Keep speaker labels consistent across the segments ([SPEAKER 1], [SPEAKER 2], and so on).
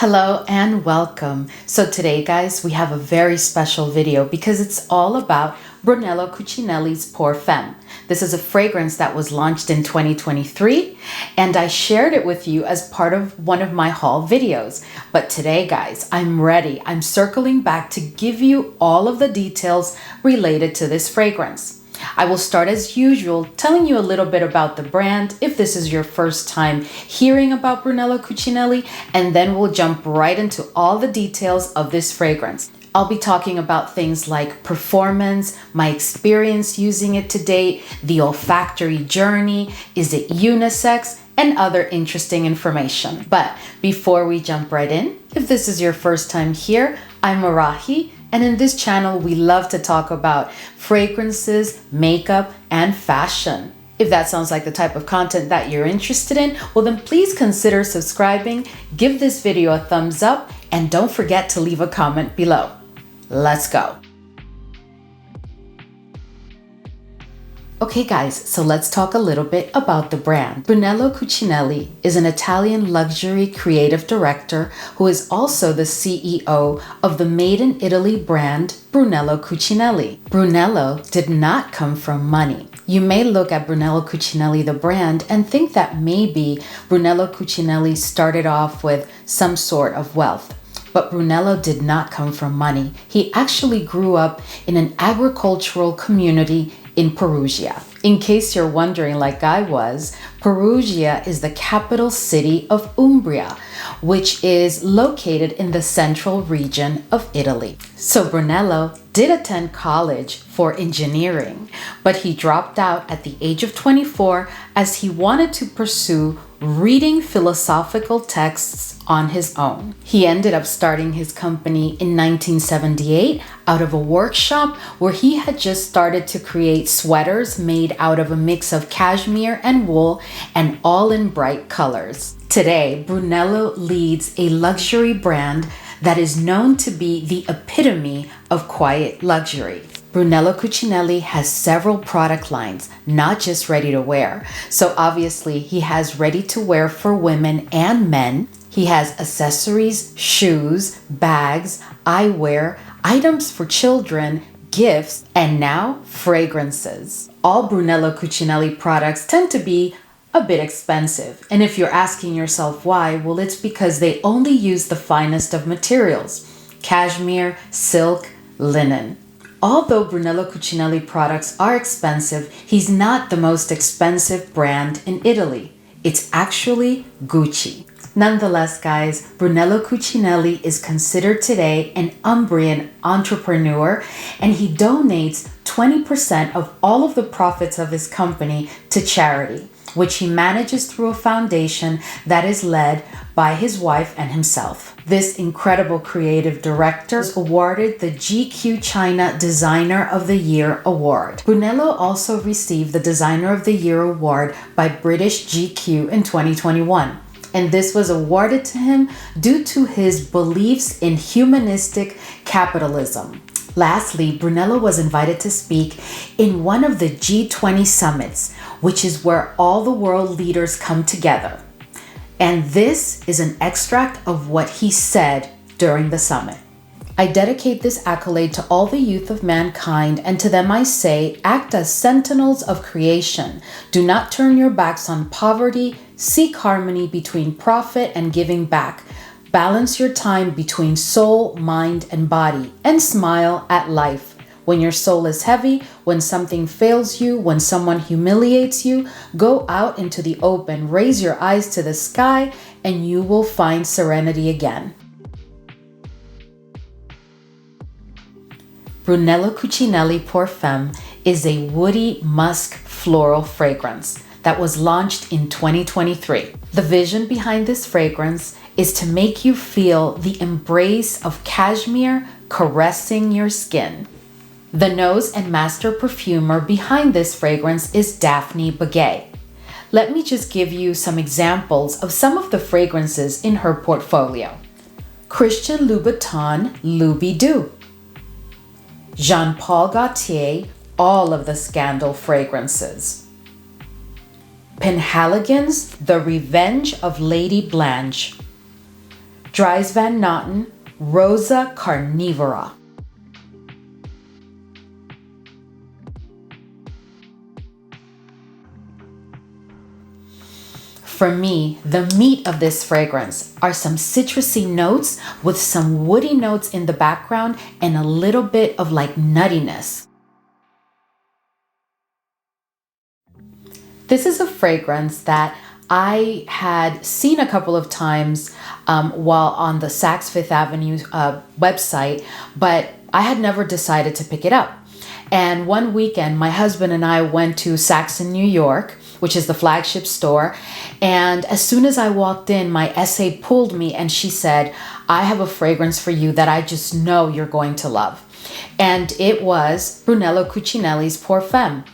[SPEAKER 1] Hello and welcome. So today, guys, we have a very special video because it's all about Brunello Cucinelli's Femme. This is a fragrance that was launched in 2023, and I shared it with you as part of one of my haul videos. But today, guys, I'm ready. I'm circling back to give you all of the details related to this fragrance. I will start as usual telling you a little bit about the brand if this is your first time hearing about Brunello Cucinelli, and then we'll jump right into all the details of this fragrance. I'll be talking about things like performance, my experience using it to date, the olfactory journey, is it unisex, and other interesting information. But before we jump right in, if this is your first time here, I'm Arahi, and in this channel, we love to talk about fragrances, makeup, and fashion. If that sounds like the type of content that you're interested in, well then please consider subscribing, give this video a thumbs up, and don't forget to leave a comment below. Let's go. Okay guys, so let's talk a little bit about the brand. Brunello Cucinelli is an Italian luxury creative director who is also the CEO of the made in Italy brand Brunello Cucinelli. Brunello did not come from money. You may look at Brunello Cucinelli, the brand, and think that maybe Brunello Cucinelli started off with some sort of wealth. But Brunello did not come from money. He actually grew up in an agricultural community in Perugia. In case you're wondering, like I was, Perugia is the capital city of Umbria, which is located in the central region of Italy. So Brunello did attend college for engineering, but he dropped out at the age of 24 as he wanted to pursue reading philosophical texts on his own. He ended up starting his company in 1978 out of a workshop where he had just started to create sweaters made out of a mix of cashmere and wool, and all in bright colors. Today, Brunello leads a luxury brand that is known to be the epitome of quiet luxury. Brunello Cucinelli has several product lines, not just ready to wear. So obviously he has ready to wear for women and men. He has accessories, shoes, bags, eyewear, items for children, gifts, and now fragrances. All Brunello Cucinelli products tend to be a bit expensive. And if you're asking yourself why, well, it's because they only use the finest of materials: cashmere, silk, linen. Although Brunello Cucinelli products are expensive, he's not the most expensive brand in Italy. It's actually Gucci. Nonetheless, guys, Brunello Cucinelli is considered today an Umbrian entrepreneur, and he donates 20% of all of the profits of his company to charity, which he manages through a foundation that is led by his wife and himself. This incredible creative director was awarded the GQ China Designer of the Year award. Brunello also received the Designer of the Year award by British GQ in 2021. And this was awarded to him due to his beliefs in humanistic capitalism. Lastly, Brunello was invited to speak in one of the G20 summits, which is where all the world leaders come together. And this is an extract of what he said during the summit. I dedicate this accolade to all the youth of mankind, and to them I say, act as sentinels of creation. Do not turn your backs on poverty. Seek harmony between profit and giving back. Balance your time between soul, mind, and body, and smile at life. When your soul is heavy, when something fails you, when someone humiliates you, go out into the open, raise your eyes to the sky, and you will find serenity again. Brunello Cucinelli Parfum is a woody musk floral fragrance that was launched in 2023. The vision behind this fragrance is to make you feel the embrace of cashmere caressing your skin. The nose and master perfumer behind this fragrance is Daphne Begay. Let me just give you some examples of some of the fragrances in her portfolio. Christian Louboutin Louis Doux. Jean Paul Gaultier, all of the Scandal fragrances. Penhaligon's The Revenge of Lady Blanche. Dries Van Noten Rosa Carnivora. For me, the meat of this fragrance are some citrusy notes with some woody notes in the background and a little bit of like nuttiness. This is a fragrance that I had seen a couple of times while on the Saks Fifth Avenue website, but I had never decided to pick it up. And one weekend, my husband and I went to Saks in New York, which is the flagship store. And as soon as I walked in, my SA pulled me and she said, I have a fragrance for you that I just know you're going to love. And it was Brunello Cucinelli's Parfum.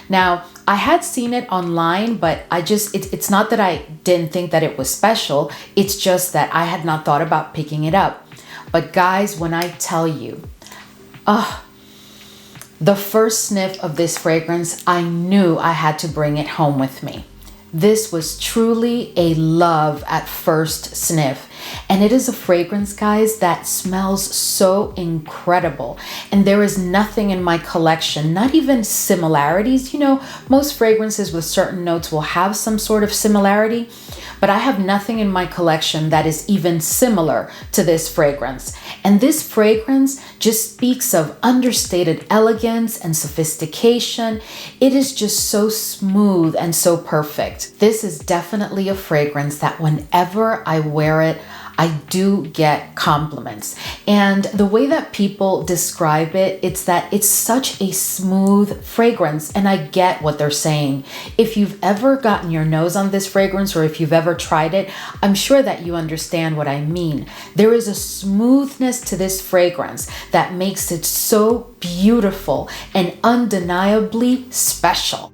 [SPEAKER 1] Now, I had seen it online, but it's not that I didn't think that it was special. It's just that I had not thought about picking it up. But guys, when I tell you, the first sniff of this fragrance, I knew I had to bring it home with me. This was truly a love at first sniff. And it is a fragrance, guys, that smells so incredible. And there is nothing in my collection, not even similarities. You know, most fragrances with certain notes will have some sort of similarity, but I have nothing in my collection that is even similar to this fragrance. And this fragrance just speaks of understated elegance and sophistication. It is just so smooth and so perfect. This is definitely a fragrance that whenever I wear it, I do get compliments. And the way that people describe it, it's that it's such a smooth fragrance. And I get what they're saying. If you've ever gotten your nose on this fragrance or if you've ever tried it, I'm sure that you understand what I mean. There is a smoothness to this fragrance that makes it so beautiful and undeniably special.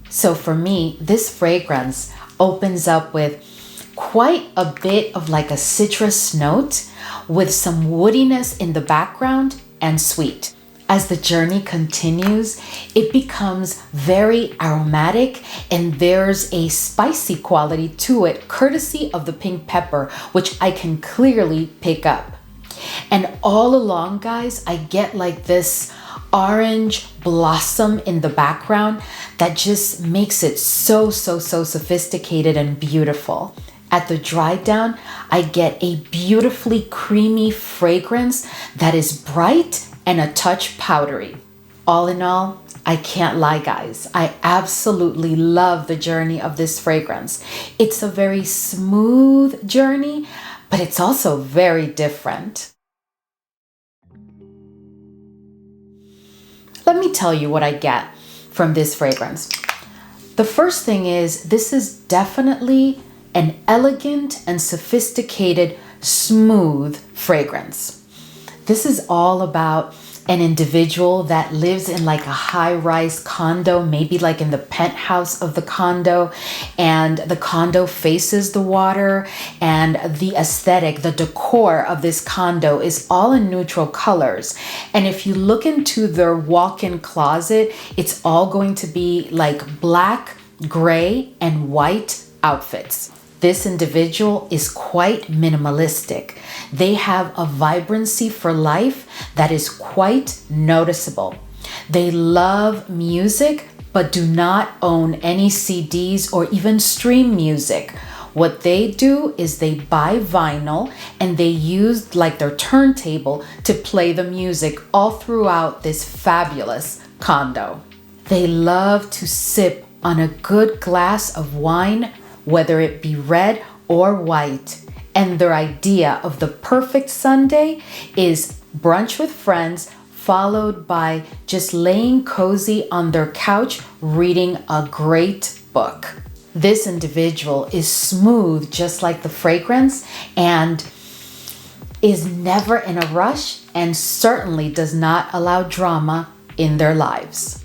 [SPEAKER 1] So for me, this fragrance opens up with quite a bit of like a citrus note with some woodiness in the background and sweet. As the journey continues, it becomes very aromatic and there's a spicy quality to it, courtesy of the pink pepper, which I can clearly pick up. And all along, guys, I get like this orange blossom in the background that just makes it so sophisticated and beautiful. At the dry down, I get a beautifully creamy fragrance that is bright and a touch powdery. All in all, I can't lie, guys. I absolutely love the journey of this fragrance. It's a very smooth journey, but it's also very different. Let me tell you what I get from this fragrance. The first thing is, this is definitely an elegant and sophisticated, smooth fragrance. This is all about an individual that lives in like a high-rise condo, maybe like in the penthouse of the condo, and the condo faces the water, and the aesthetic, the decor of this condo is all in neutral colors. And if you look into their walk-in closet, it's all going to be like black, gray, and white outfits. This individual is quite minimalistic. They have a vibrancy for life that is quite noticeable. They love music, but do not own any CDs or even stream music. What they do is they buy vinyl and they use like their turntable to play the music all throughout this fabulous condo. They love to sip on a good glass of wine, whether it be red or white. And their idea of the perfect Sunday is brunch with friends, followed by just laying cozy on their couch, reading a great book. This individual is smooth, just like the fragrance, and is never in a rush and certainly does not allow drama in their lives.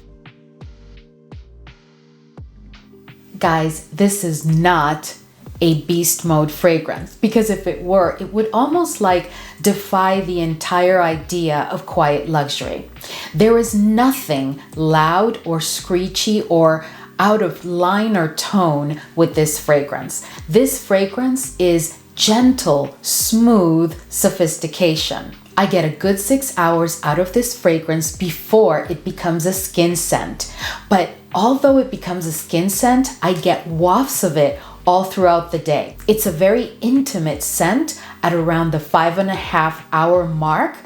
[SPEAKER 1] Guys, this is not a beast mode fragrance, because if it were, it would almost like defy the entire idea of quiet luxury. There is nothing loud or screechy or out of line or tone with this fragrance. This fragrance is gentle, smooth sophistication. I get a good 6 hours out of this fragrance before it becomes a skin scent. But although it becomes a skin scent, I get wafts of it all throughout the day. It's a very intimate scent at around the 5.5 hour mark,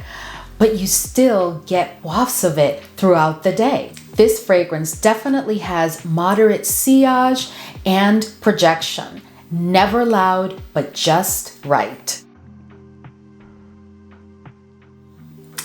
[SPEAKER 1] but you still get wafts of it throughout the day. This fragrance definitely has moderate sillage and projection. Never loud, but just right.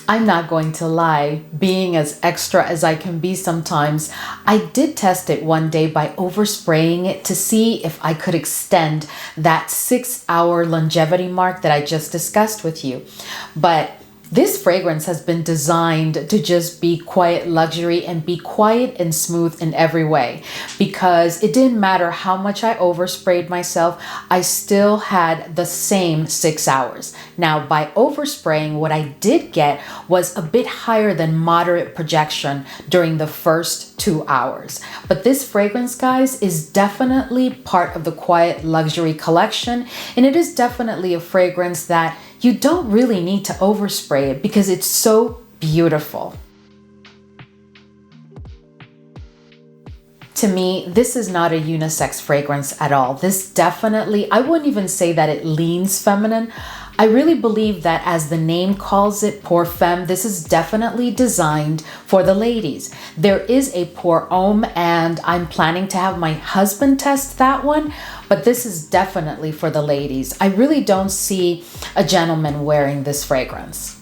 [SPEAKER 1] I'm not going to lie, being as extra as I can be sometimes, I did test it one day by overspraying it to see if I could extend that 6 hour longevity mark that I just discussed with you. But this fragrance has been designed to just be quiet luxury and be quiet and smooth in every way, because it didn't matter how much I oversprayed myself, I still had the same 6 hours. Now, by overspraying, what I did get was a bit higher than moderate projection during the first 2 hours. But this fragrance, guys, is definitely part of the quiet luxury collection, and it is definitely a fragrance that you don't really need to overspray it because it's so beautiful. To me, this is not a unisex fragrance at all. This definitely, I wouldn't even say that it leans feminine. I really believe that, as the name calls it, Pour Femme, this is definitely designed for the ladies. There is a Pour Homme, and I'm planning to have my husband test that one, but this is definitely for the ladies. I really don't see a gentleman wearing this fragrance.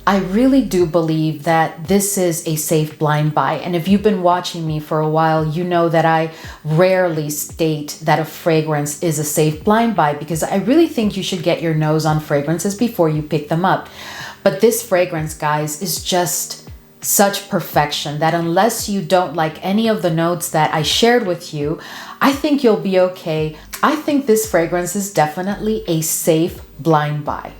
[SPEAKER 1] I really do believe that this is a safe blind buy. And if you've been watching me for a while, you know that I rarely state that a fragrance is a safe blind buy, because I really think you should get your nose on fragrances before you pick them up. But this fragrance, guys, is just such perfection that unless you don't like any of the notes that I shared with you, I think you'll be okay. I think this fragrance is definitely a safe blind buy.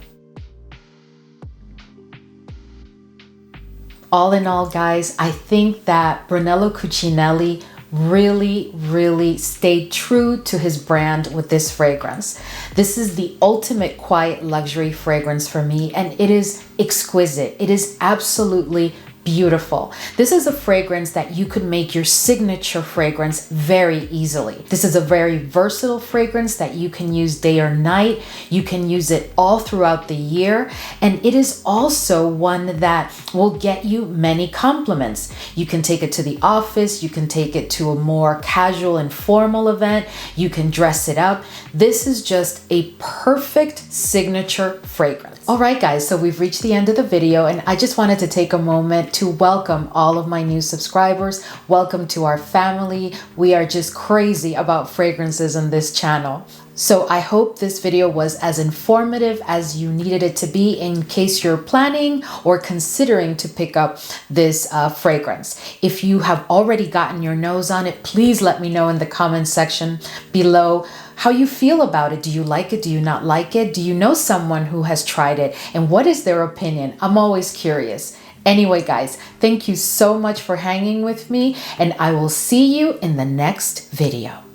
[SPEAKER 1] All in all, guys, I think that Brunello Cucinelli really stayed true to his brand with this fragrance. This is the ultimate quiet luxury fragrance for me, and it is exquisite. It is absolutely beautiful. This is a fragrance that you could make your signature fragrance very easily. This is a very versatile fragrance that you can use day or night. You can use it all throughout the year. And it is also one that will get you many compliments. You can take it to the office. You can take it to a more casual and formal event. You can dress it up. This is just a perfect signature fragrance. All right, guys, so we've reached the end of the video, and I just wanted to take a moment to welcome all of my new subscribers. Welcome to our family. We are just crazy about fragrances on this channel. So I hope this video was as informative as you needed it to be in case you're planning or considering to pick up this fragrance. If you have already gotten your nose on it, please let me know in the comment section below how you feel about it. Do you like it? Do you not like it? Do you know someone who has tried it? And what is their opinion? I'm always curious. Anyway, guys, thank you so much for hanging with me, and I will see you in the next video.